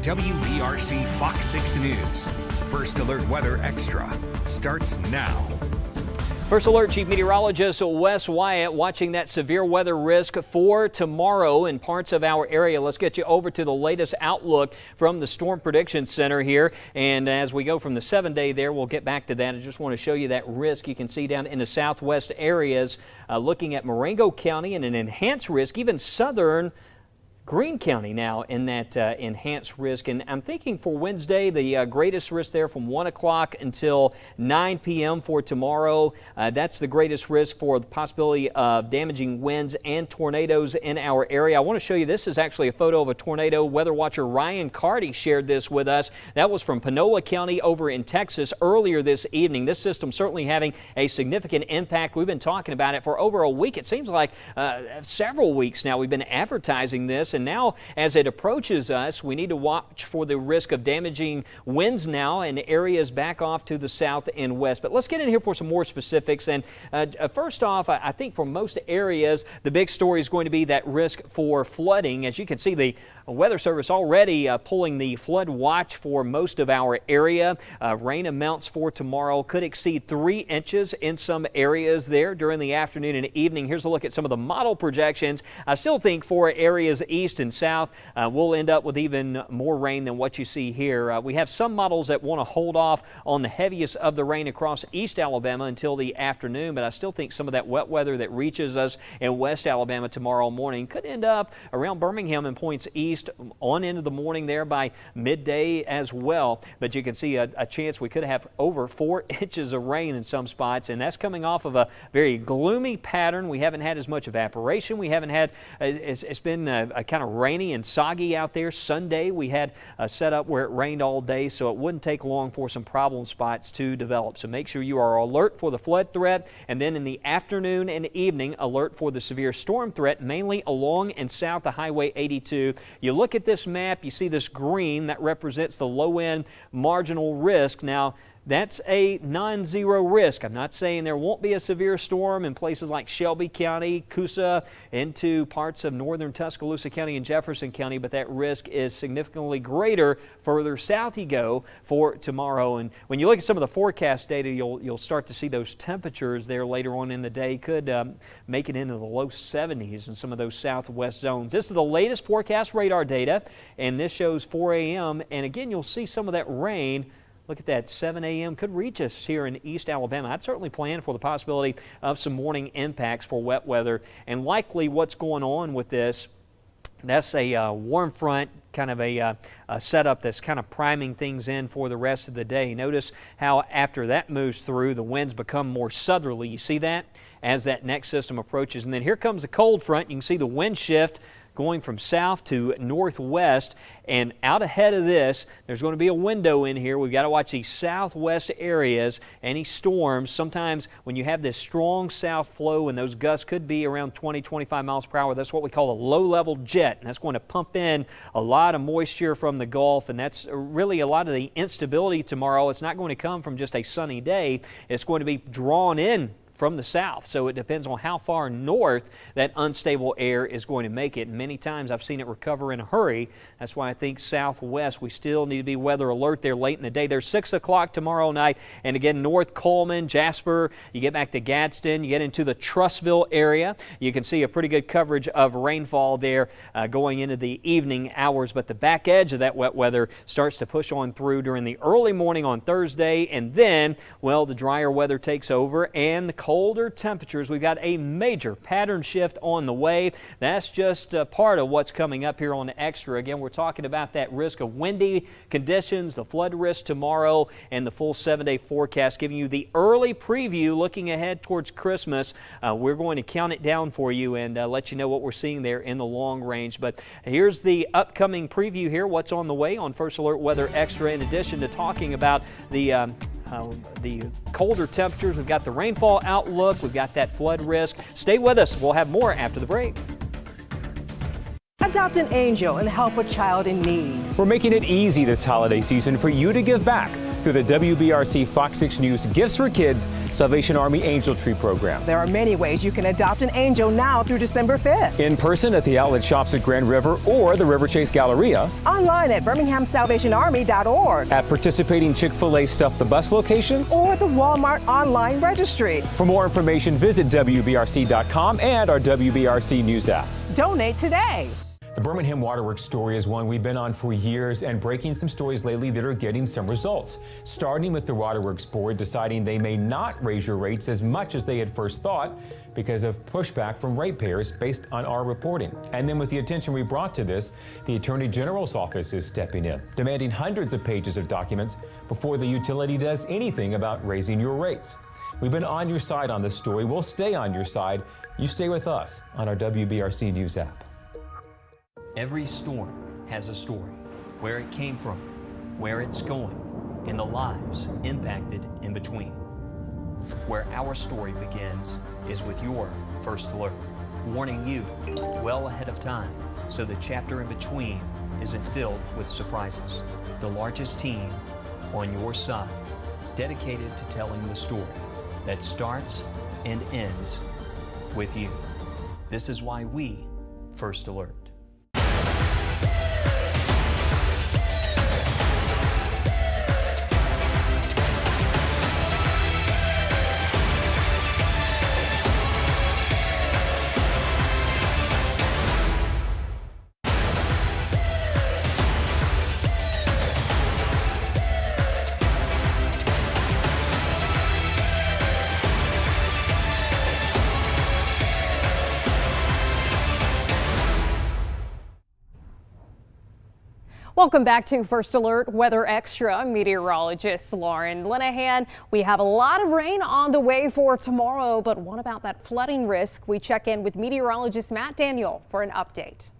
WBRC Fox 6 News. First Alert Weather Extra starts now. First Alert Chief Meteorologist Wes Wyatt watching that severe weather risk for tomorrow in parts of our area. Let's get you over to the latest outlook from the Storm Prediction Center here. And as we go from the 7-day there, we'll get back to that. I just want to show you that risk you can see down in the southwest areas, looking at Marengo County and an enhanced risk, even southern Greene County now in that enhanced risk. And I'm thinking for Wednesday, the greatest risk there from 1 o'clock until 9 p.m. for tomorrow. That's the greatest risk for the possibility of damaging winds and tornadoes in our area. I want to show you, this is actually a photo of a tornado. Weather watcher Ryan Carty shared this with us. That was from Panola County over in Texas earlier this evening. This system certainly having a significant impact. We've been talking about it for over a week. It seems like several weeks now we've been advertising this. And now, as it approaches us, we need to watch for the risk of damaging winds now in areas back off to the south and west. But let's get in here for some more specifics. And first off, I think for most areas, the big story is going to be that risk for flooding. As you can see, the Weather Service already pulling the flood watch for most of our area. Rain amounts for tomorrow could exceed 3 inches in some areas there during the afternoon and evening. Here's a look at some of the model projections. I still think for areas east and south, we'll end up with even more rain than what you see here. We have some models that want to hold off on the heaviest of the rain across East Alabama until the afternoon, but I still think some of that wet weather that reaches us in West Alabama tomorrow morning could end up around Birmingham and points east on into the morning there by midday as well. But you can see a chance we could have over 4 inches of rain in some spots, and that's coming off of a very gloomy pattern. We haven't had as much evaporation. We haven't had, it's been a kind of rainy and soggy out there. Sunday we had a setup where it rained all day, so it wouldn't take long for some problem spots to develop. So make sure you are alert for the flood threat, and then in the afternoon and evening, alert for the severe storm threat, mainly along and south of Highway 82. You look at this map, you see this green that represents the low-end marginal risk. Now, that's a non-zero risk. I'm not saying there won't be a severe storm in places like Shelby County, Coosa, into parts of northern Tuscaloosa County and Jefferson County, but that risk is significantly greater further south you go for tomorrow. And when you look at some of the forecast data, you'll start to see those temperatures there later on in the day could make it into the low 70s in some of those southwest zones. This is the latest forecast radar data, and this shows 4 a.m. And again, you'll see some of that rain. Look at that, 7 a.m. could reach us here in East Alabama. I'd certainly plan for the possibility of some morning impacts for wet weather. And likely what's going on with this, that's a warm front, kind of a setup that's kind of priming things in for the rest of the day. Notice how after that moves through, the winds become more southerly. You see that as that next system approaches. And then here comes the cold front. You can see the wind shift going from south to northwest, and out ahead of this, there's going to be a window in here. We've got to watch these southwest areas. Any storms, sometimes when you have this strong south flow, and those gusts could be around 20, 25 miles per hour, that's what we call a low-level jet, and that's going to pump in a lot of moisture from the Gulf, and that's really a lot of the instability tomorrow. It's not going to come from just a sunny day. It's going to be drawn in from the south. So it depends on how far north that unstable air is going to make it. And many times I've seen it recover in a hurry. That's why I think southwest, we still need to be weather alert there late in the day. There's 6 o'clock tomorrow night. And again, North Coleman, Jasper, you get back to Gadsden, you get into the Trussville area. You can see a pretty good coverage of rainfall there going into the evening hours. But the back edge of that wet weather starts to push on through during the early morning on Thursday. And then, well, the drier weather takes over and the colder temperatures. We've got a major pattern shift on the way. That's just part of what's coming up here on the Extra. Again, we're talking about that risk of windy conditions, the flood risk tomorrow, and the full 7-day forecast, giving you the early preview looking ahead towards Christmas. We're going to count it down for you and let you know what we're seeing there in the long range. But here's the upcoming preview here, what's on the way on First Alert Weather Extra. In addition to talking about the colder temperatures, we've got the rainfall outlook, we've got that flood risk. Stay with us. We'll have more after the break. Adopt an angel and help a child in need. We're making it easy this holiday season for you to give back. through the WBRC Fox 6 News Gifts for Kids Salvation Army Angel Tree program. There are many ways you can adopt an angel now through December 5th. In person at the outlet shops at Grand River or the River Chase Galleria. Online at birminghamsalvationarmy.org. At participating Chick-fil-A Stuff the Bus location. Or the Walmart online registry. For more information, visit WBRC.com and our WBRC News app. Donate today. The Birmingham Waterworks story is one we've been on for years and breaking some stories lately that are getting some results. Starting with the Waterworks Board deciding they may not raise your rates as much as they had first thought because of pushback from ratepayers based on our reporting. And then with the attention we brought to this, the Attorney General's office is stepping in, demanding hundreds of pages of documents before the utility does anything about raising your rates. We've been on your side on this story. We'll stay on your side. You stay with us on our WBRC News app. Every storm has a story, where it came from, where it's going, and the lives impacted in between. Where our story begins is with your first alert, warning you well ahead of time so the chapter in between isn't filled with surprises. The largest team on your side, dedicated to telling the story that starts and ends with you. This is why we First Alert. Welcome back to First Alert Weather Extra. Meteorologist Lauren Linehan. We have a lot of rain on the way for tomorrow, but what about that flooding risk? We check in with meteorologist Matt Daniel for an update.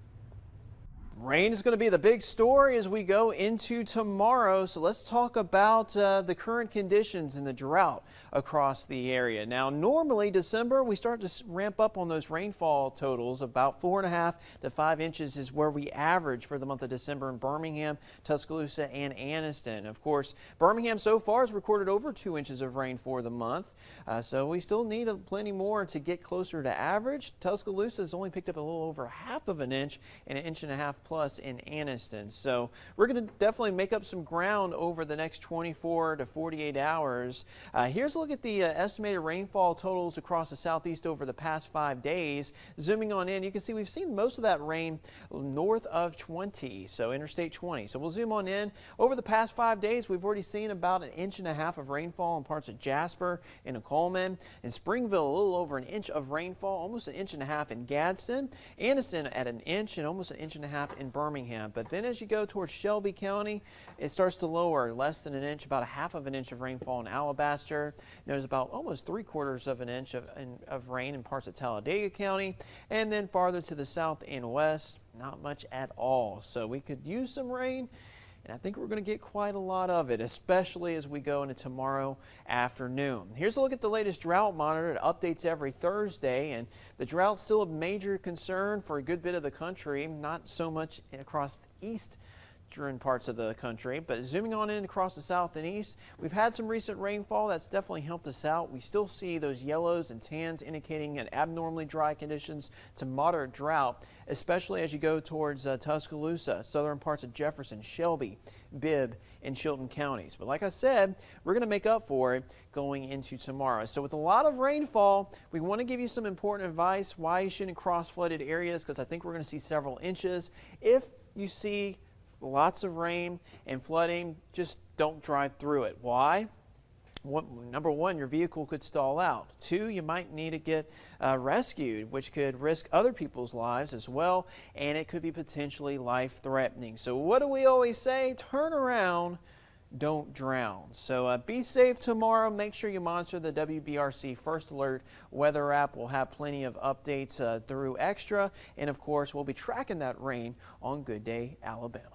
Rain is going to be the big story as we go into tomorrow. So let's talk about the current conditions and the drought across the area. Now, normally December, we start to ramp up on those rainfall totals. About 4.5 to 5 inches is where we average for the month of December in Birmingham, Tuscaloosa, and Anniston. Of course, Birmingham so far has recorded over 2 inches of rain for the month. So we still need plenty more to get closer to average. Tuscaloosa has only picked up a little over 1/2 inch and 1.5 inches plus in Anniston. So we're going to definitely make up some ground over the next 24 to 48 hours. Here's a look at the estimated rainfall totals across the southeast over the past 5 days. Zooming on in, you can see we've seen most of that rain north of 20, so Interstate 20. So we'll zoom on in. Over the past 5 days, we've already seen about 1.5 inches of rainfall in parts of Jasper and Coleman. In Springville, a little over 1 inch of rainfall, almost 1.5 inches in Gadsden. Anniston at 1 inch and almost 1.5 inches in Birmingham. But then as you go towards Shelby County, it starts to lower less than 1 inch, about 1/2 inch of rainfall in Alabaster. There's about almost 3/4 inch of rain in parts of Talladega County. And then farther to the south and west, not much at all. So we could use some rain, and I think we're going to get quite a lot of it, especially as we go into tomorrow afternoon. Here's a look at the latest drought monitor. It updates every Thursday, and the drought's still a major concern for a good bit of the country, not so much across the eastern parts of the country, but zooming on in across the south and east, we've had some recent rainfall that's definitely helped us out. We still see those yellows and tans indicating an abnormally dry conditions to moderate drought, especially as you go towards Tuscaloosa, southern parts of Jefferson, Shelby, Bibb, and Chilton counties. But like I said, we're going to make up for it going into tomorrow. So with a lot of rainfall, we want to give you some important advice why you shouldn't cross flooded areas, because I think we're going to see several inches. If you see lots of rain and flooding, just don't drive through it. Why? Number one, your vehicle could stall out. 2, you might need to get rescued, which could risk other people's lives as well, and it could be potentially life-threatening. So what do we always say? Turn around, don't drown. So be safe tomorrow. Make sure you monitor the WBRC First Alert weather app. We'll have plenty of updates through Extra, and of course, we'll be tracking that rain on Good Day, Alabama.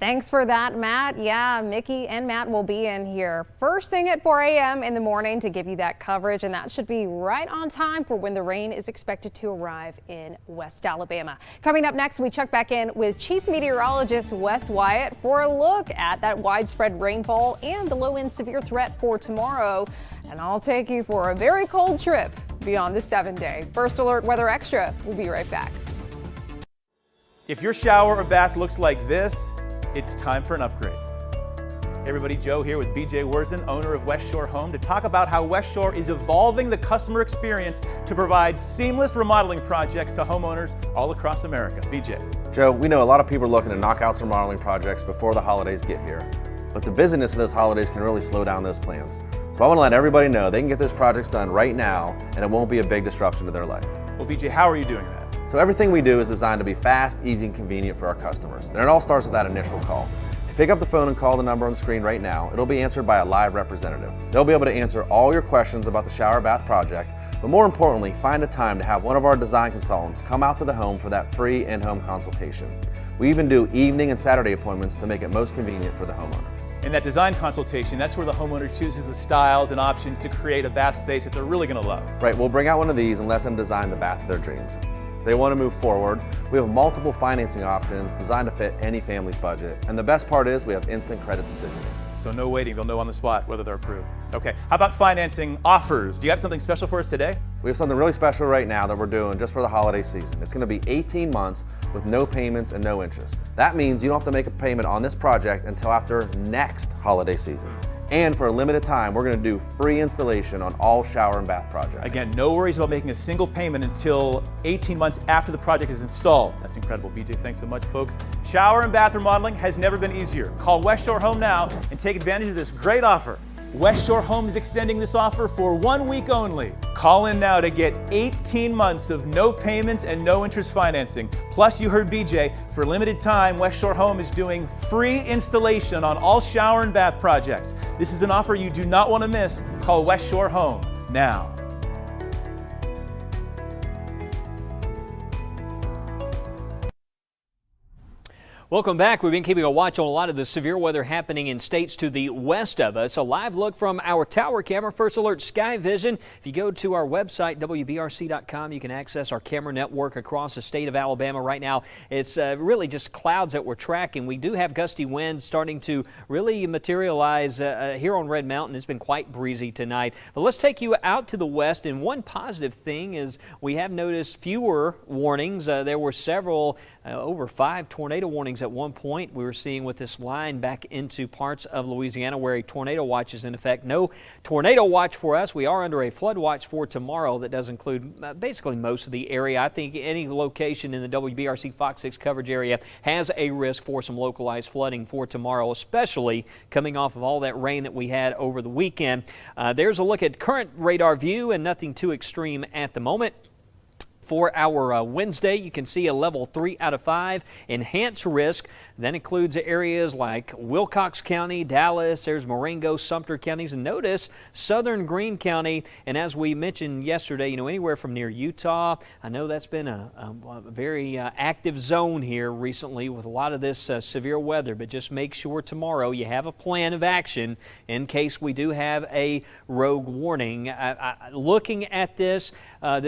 Thanks for that, Matt. Yeah, Mickey and Matt will be in here first thing at 4 a.m. in the morning to give you that coverage, and that should be right on time for when the rain is expected to arrive in West Alabama. Coming up next, we check back in with Chief Meteorologist Wes Wyatt for a look at that widespread rainfall and the low-end severe threat for tomorrow. And I'll take you for a very cold trip beyond the 7-day. First Alert Weather Extra. We'll be right back. If your shower or bath looks like this, it's time for an upgrade. Hey everybody, Joe here with BJ Worzen, owner of West Shore Home, to talk about how West Shore is evolving the customer experience to provide seamless remodeling projects to homeowners all across America. BJ. Joe, we know a lot of people are looking to knock out some remodeling projects before the holidays get here, but the busyness of those holidays can really slow down those plans. So I want to let everybody know they can get those projects done right now and it won't be a big disruption to their life. Well, BJ, how are you doing that? So everything we do is designed to be fast, easy, and convenient for our customers. And it all starts with that initial call. Pick up the phone and call the number on the screen right now. It'll be answered by a live representative. They'll be able to answer all your questions about the shower bath project, but more importantly, find a time to have one of our design consultants come out to the home for that free in-home consultation. We even do evening and Saturday appointments to make it most convenient for the homeowner. In that design consultation, that's where the homeowner chooses the styles and options to create a bath space that they're really going to love. Right, we'll bring out one of these and let them design the bath of their dreams. If they want to move forward, we have multiple financing options designed to fit any family's budget. And the best part is we have instant credit decisioning. So no waiting, they'll know on the spot whether they're approved. Okay, how about financing offers? Do you have something special for us today? We have something really special right now that we're doing just for the holiday season. It's going to be 18 months with no payments and no interest. That means you don't have to make a payment on this project until after next holiday season. And for a limited time, we're going to do free installation on all shower and bath projects. Again, no worries about making a single payment until 18 months after the project is installed. That's incredible. BJ, thanks so much, folks. Shower and bath remodeling has never been easier. Call West Shore Home now and take advantage of this great offer. West Shore Home is extending this offer for 1 week only. Call in now to get 18 months of no payments and no interest financing. Plus, you heard BJ, for a limited time, West Shore Home is doing free installation on all shower and bath projects. This is an offer you do not want to miss. Call West Shore Home now. Welcome back. We've been keeping a watch on a lot of the severe weather happening in states to the west of us. A live look from our tower camera, First Alert Sky Vision. If you go to our website, WBRC.com, you can access our camera network across the state of Alabama right now. It's really just clouds that we're tracking. We do have gusty winds starting to really materialize here on Red Mountain. It's been quite breezy tonight. But let's take you out to the west. And one positive thing is we have noticed fewer warnings. There were several, over 5 tornado warnings at one point. We were seeing with this line back into parts of Louisiana where a tornado watch is in effect. No tornado watch for us. We are under a flood watch for tomorrow that does include basically most of the area. I think any location in the WBRC Fox 6 coverage area has a risk for some localized flooding for tomorrow, especially coming off of all that rain that we had over the weekend. There's a look at current radar view, and nothing too extreme at the moment. For our Wednesday, you can see a level 3 out of 5 enhanced risk. That includes areas like Wilcox County, Dallas, there's Marengo, Sumter counties, and notice southern Greene County. And as we mentioned yesterday, anywhere from near Utah. I know that's been a very active zone here recently with a lot of this severe weather, but just make sure tomorrow you have a plan of action in case we do have a rogue warning. Looking at this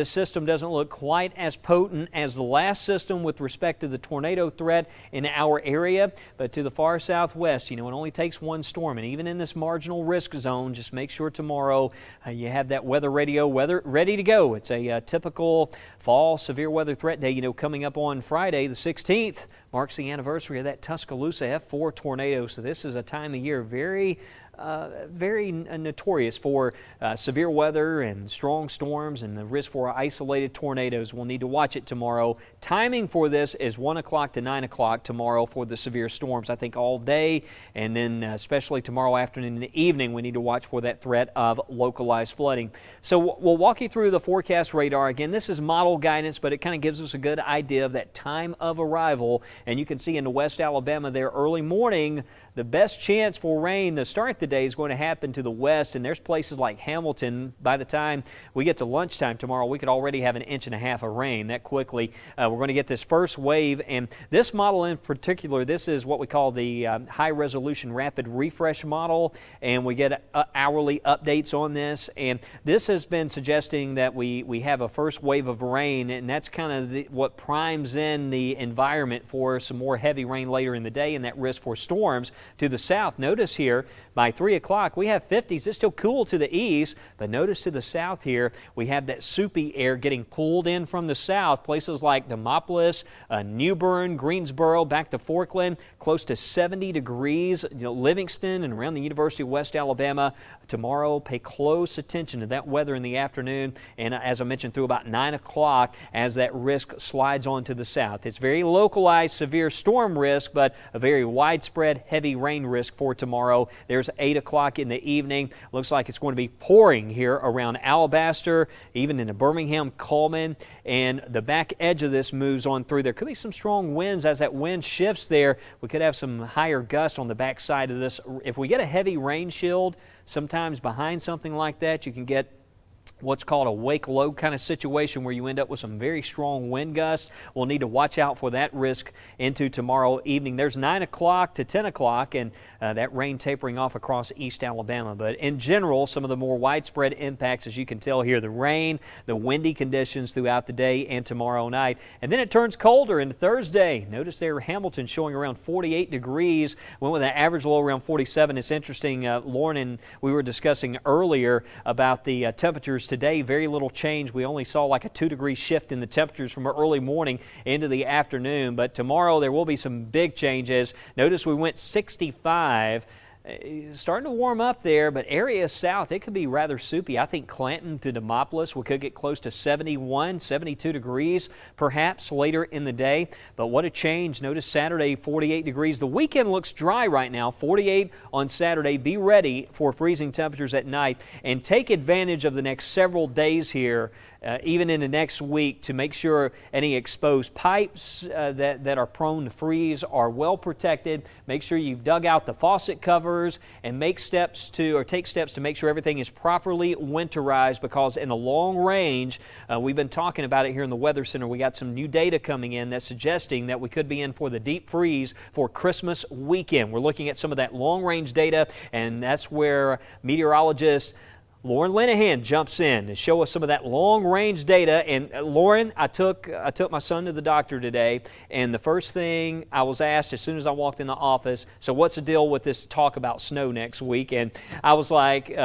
system doesn't look quite as potent as the last system with respect to the tornado threat in our area, but to the far southwest, it only takes one storm, and even in this marginal risk zone, just make sure tomorrow you have that weather radio ready to go. It's a typical fall severe weather threat day. Coming up on Friday the 16th marks the anniversary of that Tuscaloosa F4 tornado, so this is a time of year very notorious for severe weather and strong storms and the risk for isolated tornadoes. We'll need to watch it tomorrow. Timing for this is 1 o'clock to 9 o'clock tomorrow for the severe storms. I think all day, and then especially tomorrow afternoon and the evening, we need to watch for that threat of localized flooding. So we'll walk you through the forecast radar. Again, this is model guidance, but it kind of gives us a good idea of that time of arrival. And you can see into West Alabama there early morning, the best chance for rain to start the day is going to happen to the west, and there's places like Hamilton. By the time we get to lunchtime tomorrow, we could already have 1.5 inches of rain that quickly. We're going to get this first wave, and this model in particular, this is what we call the high resolution rapid refresh model, and we get hourly updates on this, and this has been suggesting that we have a first wave of rain, and that's kind of what primes in the environment for some more heavy rain later in the day and that risk for storms to the south. Notice here by 3 o'clock we have 50s. It's still cool to the east, but notice to the south here we have that soupy air getting pulled in from the south. Places like Demopolis, New Bern, Greensboro, back to Forkland, close to 70 degrees. Livingston and around the University of West Alabama tomorrow. Pay close attention to that weather in the afternoon, and as I mentioned, through about 9 o'clock as that risk slides on to the south. It's very localized severe storm risk, but a very widespread heavy rain risk for tomorrow. There's 8 o'clock in the evening. Looks like it's going to be pouring here around Alabaster, even into Birmingham, Coleman, and the back edge of this moves on through. There could be some strong winds as that wind shifts there. We could have some higher gusts on the back side of this. If we get a heavy rain shield, sometimes behind something like that, you can get what's called a wake low kind of situation where you end up with some very strong wind gusts. We'll need to watch out for that risk into tomorrow evening. There's 9 o'clock to 10 o'clock and that rain tapering off across East Alabama. But in general, some of the more widespread impacts, as you can tell here, the rain, the windy conditions throughout the day and tomorrow night. And then it turns colder into Thursday. Notice there Hamilton showing around 48 degrees. Went with an average low around 47. It's interesting, Lauren and we were discussing earlier about the temperatures today. Very little change. We only saw like a 2-degree shift in the temperatures from early morning into the afternoon. But tomorrow there will be some big changes. Notice we went 65. Starting to warm up there, but areas south, it could be rather soupy. I think Clanton to Demopolis, we could get close to 71, 72 degrees perhaps later in the day. But what a change. Notice Saturday, 48 degrees. The weekend looks dry right now, 48 on Saturday. Be ready for freezing temperatures at night and take advantage of the next several days here, even into next week, to make sure any exposed pipes that are prone to freeze are well protected. Make sure you've dug out the faucet covers and take steps to make sure everything is properly winterized, because in the long range, we've been talking about it here in the Weather Center. We got some new data coming in that's suggesting that we could be in for the deep freeze for Christmas weekend. We're looking at some of that long range data, and that's where meteorologist Lauren Linehan jumps in and show us some of that long-range data. And Lauren, I took my son to the doctor today, and the first thing I was asked as soon as I walked in the office, so what's the deal with this talk about snow next week? And I was like,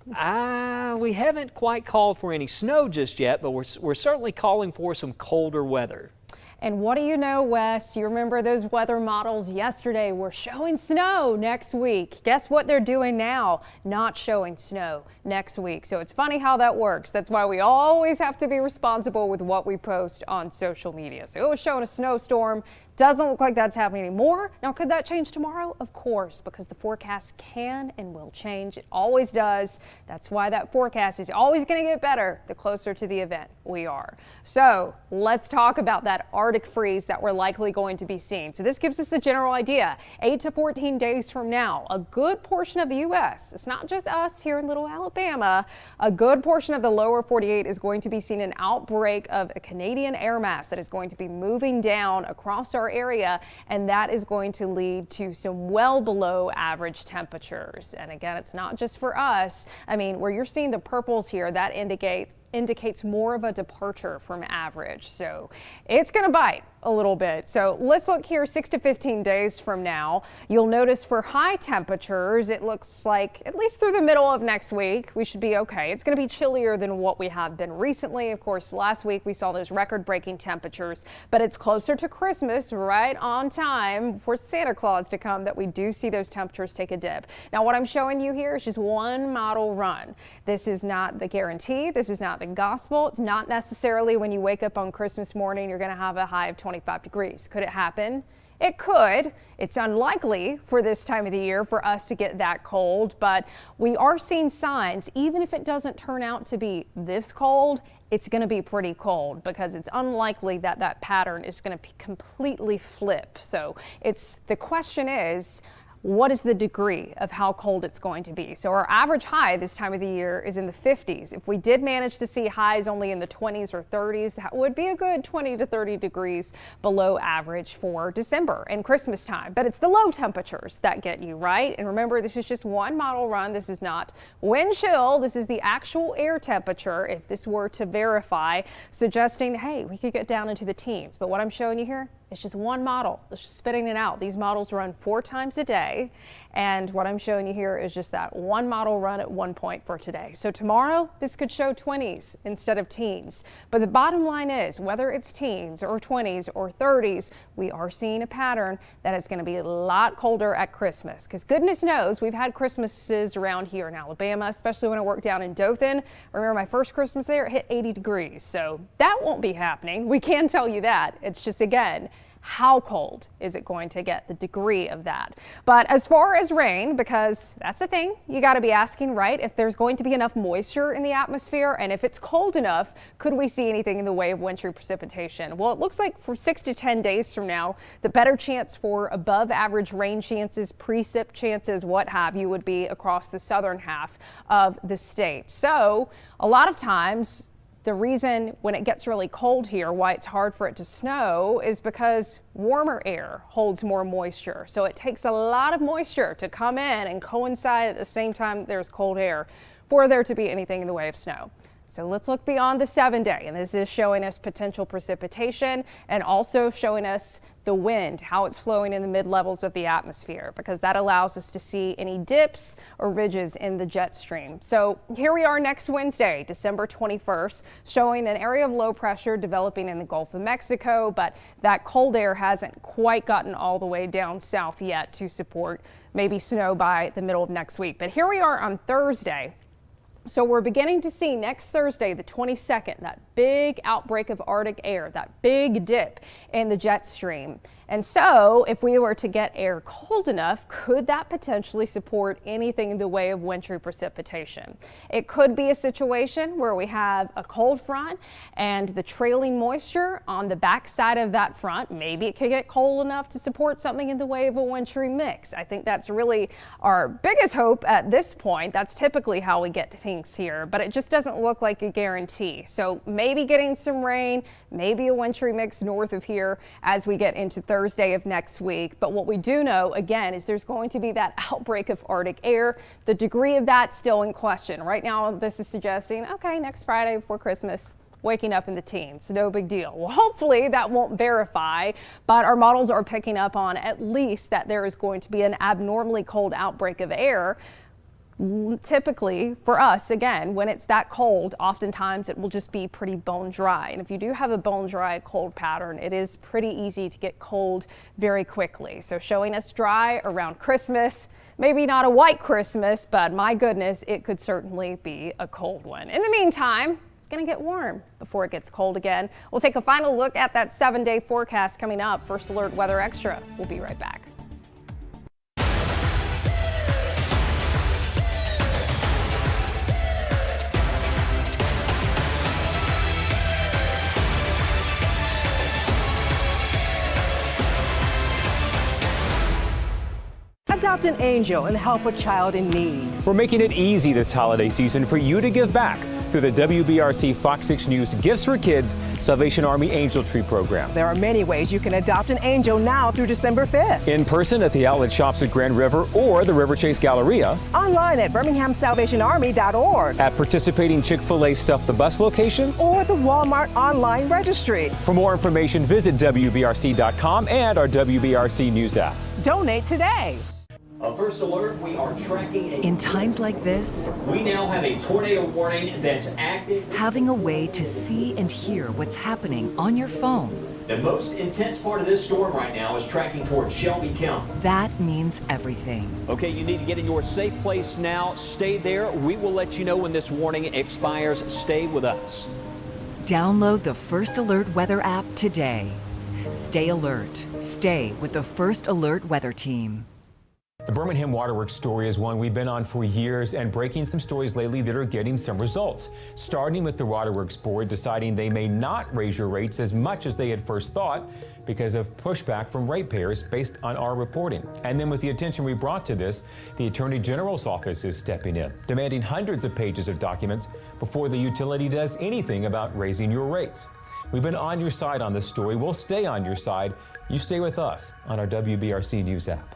we haven't quite called for any snow just yet, but we're certainly calling for some colder weather. And what do you know, Wes? You remember those weather models yesterday were showing snow next week. Guess what they're doing now? Not showing snow next week. So it's funny how that works. That's why we always have to be responsible with what we post on social media. So it was showing a snowstorm. Doesn't look like that's happening anymore. Now, could that change tomorrow? Of course, because the forecast can and will change. It always does. That's why that forecast is always going to get better the closer to the event we are. So let's talk about that Arctic freeze that we're likely going to be seeing. So this gives us a general idea. 8 to 14 days from now, a good portion of the U.S., it's not just us here in Little Alabama, a good portion of the lower 48 is going to be seeing an outbreak of a Canadian air mass that is going to be moving down across our area, and that is going to lead to some well below average temperatures. And again, it's not just for us. I mean, where you're seeing the purples here, that indicates more of a departure from average. So it's going to bite a little bit. So let's look here 6 to 15 days from now. You'll notice for high temperatures, it looks like at least through the middle of next week, we should be okay. It's going to be chillier than what we have been recently. Of course, last week we saw those record-breaking temperatures, but it's closer to Christmas, right on time for Santa Claus to come, that we do see those temperatures take a dip. Now, what I'm showing you here is just one model run. This is not the guarantee. This is not the gospel. It's not necessarily when you wake up on Christmas morning, you're going to have a high of 25 degrees. Could it happen? It could. It's unlikely for this time of the year for us to get that cold, but we are seeing signs. Even if it doesn't turn out to be this cold, it's going to be pretty cold, because it's unlikely that that pattern is going to completely flip. So the question is, what is the degree of how cold it's going to be. So our average high this time of the year is in the 50s. If we did manage to see highs only in the 20s or 30s, that would be a good 20 to 30 degrees below average for December and Christmas time. But it's the low temperatures that get you, right? And remember, this is just one model run. This is not wind chill. This is the actual air temperature, if this were to verify, suggesting, hey, we could get down into the teens. But what I'm showing you here, it's just one model. It's just spitting it out. These models run 4 times a day. And what I'm showing you here is just that one model run at one point for today. So tomorrow, this could show 20s instead of teens. But the bottom line is, whether it's teens or 20s or 30s, we are seeing a pattern that is going to be a lot colder at Christmas. Because goodness knows, we've had Christmases around here in Alabama, especially when I worked down in Dothan. Remember my first Christmas there, it hit 80 degrees. So that won't be happening. We can tell you that. It's just, again, how cold is it going to get, the degree of that. But as far as rain, because that's the thing you got to be asking, right? If there's going to be enough moisture in the atmosphere, and if it's cold enough, could we see anything in the way of wintry precipitation? Well, it looks like for 6 to 10 days from now, the better chance for above average rain chances, precip chances, what have you, would be across the southern half of the state. So a lot of times, the reason when it gets really cold here, why it's hard for it to snow, is because warmer air holds more moisture. So it takes a lot of moisture to come in and coincide at the same time there's cold air for there to be anything in the way of snow. So let's look beyond the 7-day, and this is showing us potential precipitation and also showing us the wind, how it's flowing in the mid-levels of the atmosphere, because that allows us to see any dips or ridges in the jet stream. So here we are next Wednesday, December 21st, showing an area of low pressure developing in the Gulf of Mexico, but that cold air hasn't quite gotten all the way down south yet to support maybe snow by the middle of next week. But here we are on Thursday. So we're beginning to see next Thursday, the 22nd, that big outbreak of Arctic air, that big dip in the jet stream. And so if we were to get air cold enough, could that potentially support anything in the way of wintry precipitation? It could be a situation where we have a cold front and the trailing moisture on the backside of that front. Maybe it could get cold enough to support something in the way of a wintry mix. I think that's really our biggest hope at this point. That's typically how we get things here, but it just doesn't look like a guarantee. So maybe getting some rain, maybe a wintry mix north of here as we get into Thursday of next week. But what we do know, again, is there's going to be that outbreak of Arctic air. The degree of that still in question. Right now, this is suggesting, okay, next Friday before Christmas, waking up in the teens, no big deal. Well, hopefully that won't verify, but our models are picking up on at least that there is going to be an abnormally cold outbreak of air. Typically for us, again, when it's that cold, oftentimes it will just be pretty bone dry. And if you do have a bone dry cold pattern, it is pretty easy to get cold very quickly. So showing us dry around Christmas, maybe not a white Christmas, but my goodness, it could certainly be a cold one. In the meantime, it's going to get warm before it gets cold again. We'll take a final look at that 7-day forecast coming up. First Alert Weather Extra. We'll be right back. Adopt an angel and help a child in need. We're making it easy this holiday season for you to give back through the WBRC Fox 6 News Gifts for Kids Salvation Army Angel Tree program. There are many ways you can adopt an angel now through December 5th. In person at the outlet shops at Grand River or the River Chase Galleria. Online at birminghamsalvationarmy.org. At participating Chick-fil-A Stuff the Bus location. Or the Walmart online registry. For more information, visit WBRC.com and our WBRC News app. Donate today. First Alert, we are tracking In times like this, we now have a tornado warning that's active. having a way to see and hear what's happening on your phone, The most intense part of this storm right now is tracking towards Shelby County. that means everything. Okay, you need to get in your safe place now. Stay there. We will let you know when this warning expires. Stay with us. Download the First Alert Weather app today. Stay alert. Stay with the First Alert Weather Team. The Birmingham Waterworks story is one we've been on for years and breaking some stories lately that are getting some results. Starting with the Waterworks Board deciding they may not raise your rates as much as they had first thought because of pushback from ratepayers based on our reporting. And then with the attention we brought to this, the Attorney General's office is stepping in, demanding hundreds of pages of documents before the utility does anything about raising your rates. We've been on your side on this story. We'll stay on your side. You stay with us on our WBRC News app.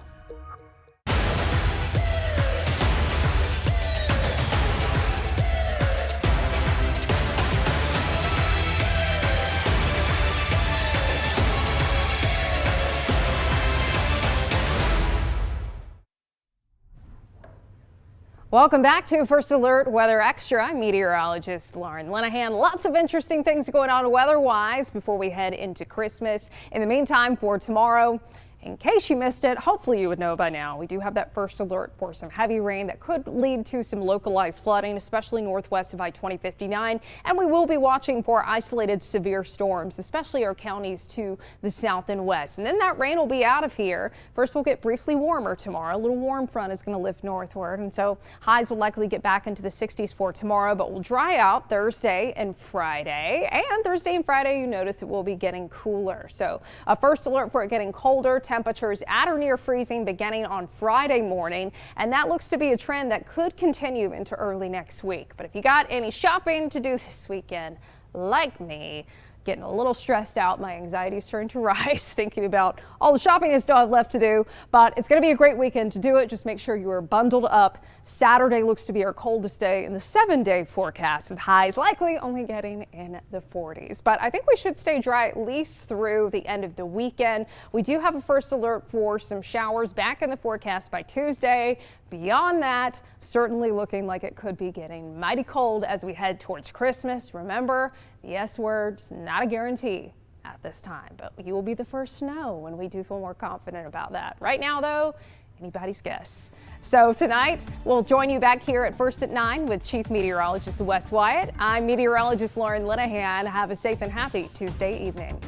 Welcome back to First Alert Weather Extra. I'm meteorologist Lauren Linehan. Lots of interesting things going on weather-wise before we head into Christmas. In the meantime, for tomorrow, in case you missed it, hopefully you would know by now, we do have that first alert for some heavy rain that could lead to some localized flooding, especially northwest of I-2059. And we will be watching for isolated severe storms, especially our counties to the south and west. And then that rain will be out of here. First, we'll get briefly warmer tomorrow. A little warm front is going to lift northward. And so highs will likely get back into the 60s for tomorrow, but will dry out Thursday and Friday. And Thursday and Friday, you notice it will be getting cooler. So a first alert for it getting colder. Temperatures at or near freezing beginning on Friday morning, and that looks to be a trend that could continue into early next week. But if you got any shopping to do this weekend, like me, getting a little stressed out, my anxiety is starting to rise thinking about all the shopping I still have left to do, but it's going to be a great weekend to do it. Just make sure you are bundled up. Saturday looks to be our coldest day in the 7-day forecast, with highs likely only getting in the 40s. But I think we should stay dry at least through the end of the weekend. We do have a first alert for some showers back in the forecast by Tuesday. Beyond that, certainly looking like it could be getting mighty cold as we head towards Christmas. Remember, the S word's not a guarantee at this time, but you will be the first to know when we do feel more confident about that. Right now, though, anybody's guess. So tonight, we'll join you back here at First at 9 with Chief Meteorologist Wes Wyatt. I'm meteorologist Lauren Linehan. Have a safe and happy Tuesday evening.